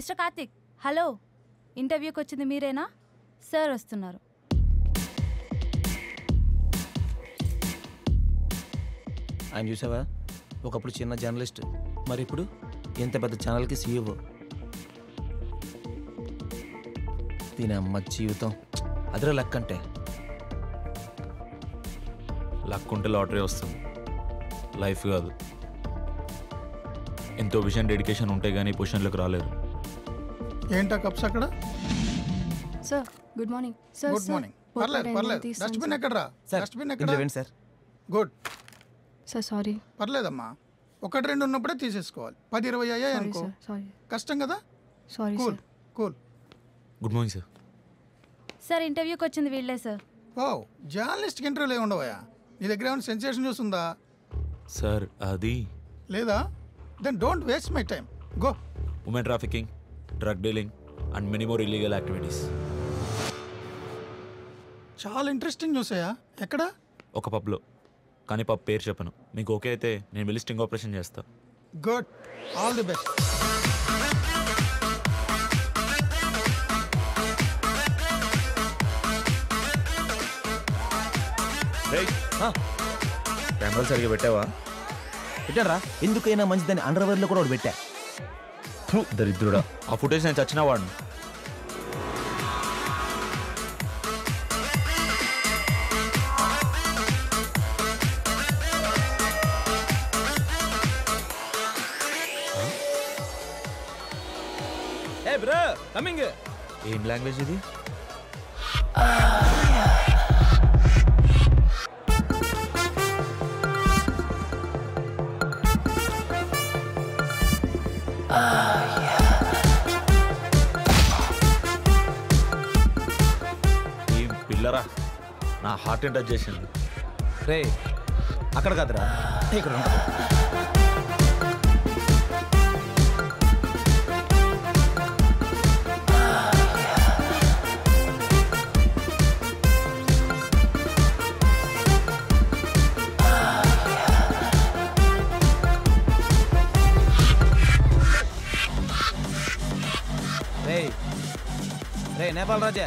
Mister Karthik, hello. ఇంటర్వ్యూకి వచ్చింది మీరేనా? సార్ వస్తున్నారు. ఆయన చూసావా, ఒకప్పుడు చిన్న జర్నలిస్ట్, మరి ఇప్పుడు ఎంత పెద్ద ఛానల్కి సీఈఓ. దీని అమ్మ జీవితం అదిరా లక్ అంటే. లక్ ఉంటే లాటరీ వస్తుంది, లైఫ్ కాదు. ఎంతో విషయం డెడికేషన్ ఉంటే కానీ పొజిషన్లోకి రాలేరు. ఏంటా కప్స్ అక్కడ? Sir good morning. Sir good morning. పర్లేదు పర్లేదు. డస్ట్బిన్ ఎక్కడరా? డస్ట్బిన్ ఎక్కడ? Sir good. Sir sorry. పర్లేదమ్మా, ఒకటి రెండు ఉన్నప్పుడే తీసేసుకోవాలి. 10-20 అయ్యాయి అనుకో, కష్టం కదా. Sorry cool cool. Good morning sir. Sir ఇంటర్వ్యూకి వచ్చింది వీళ్ళే సార్. ఓ, జర్నలిస్ట్కి ఇంటర్వ్యూలు ఏమి ఉండవా? నీ దగ్గర ఏమైనా సెన్సేషన్ న్యూస్ ఉందా? సార్ అది లేదా? Then don't waste my time, go. Women trafficking, drug dealing and many more illegal activities. చాలా ఇంట్రెస్టింగ్ న్యూస్ అయ్యా. ఎక్కడ? ఒక పబ్లో, కానీ పబ్ పేరు చెప్పను. మీకు ఓకే అయితే నేను వెళ్ళి స్టింగ్ ఆపరేషన్ చేస్తా. Good, all the best. కెమెరాలు సరిగ్గా పెట్టావా? పెట్టారా? ఎందుకైనా మంచిదని అండర్వేర్లో కూడా ఒకటి పెట్టా. దరిద్రుడా, ఆ ఫుటేజ్ నేను చచ్చిన వాడిని. ఏం లాంగ్వేజ్ ఇది? ఏం పిల్లరా, నా హార్ట్ టచ్ చేసింది. రే అక్కడ కాదురా, ఇక్కడ ఉంటుంది. రే నేపాల్ రాజా,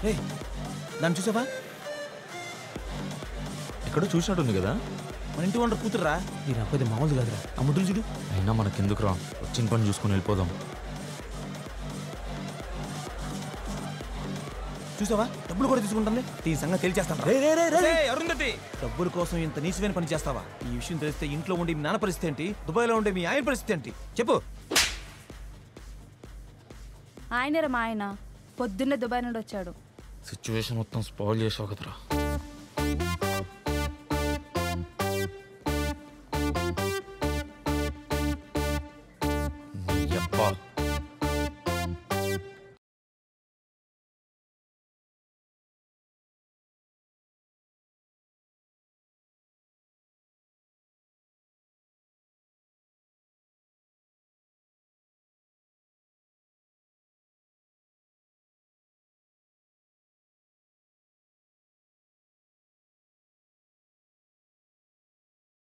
రే దాన్ని చూసావా? ఎక్కడో చూసినట్టుంది కదా. మన ఇంటి వంట కూతురురా. మీరు అబ్బాయి మామూలు కాదురా, ఆ ముద్దులు చూడు. అయినా మనకెందుకు రా, వచ్చిన పని చూసుకొని వెళ్ళిపోదాం. చూసావా, డబ్బులు కూడా తీసుకుంటుంది. దీని సంగతి తెలిచేస్తాను. అరుంధతి, డబ్బుల కోసం ఇంత నీచమైన పని చేస్తావా? ఈ విషయం తెలిస్తే ఇంట్లో ఉండే మీ నాన్న పరిస్థితి ఏంటి, దుబాయ్లో ఉండే మీ ఆయన పరిస్థితి ఏంటి చెప్పు. ఆయనరా మా ఆయన, పొద్దున్నే దుబాయ్ నుండి వచ్చాడు. సిచ్యువేషన్ మొత్తం స్పాయిల్ చేసావు కదరా.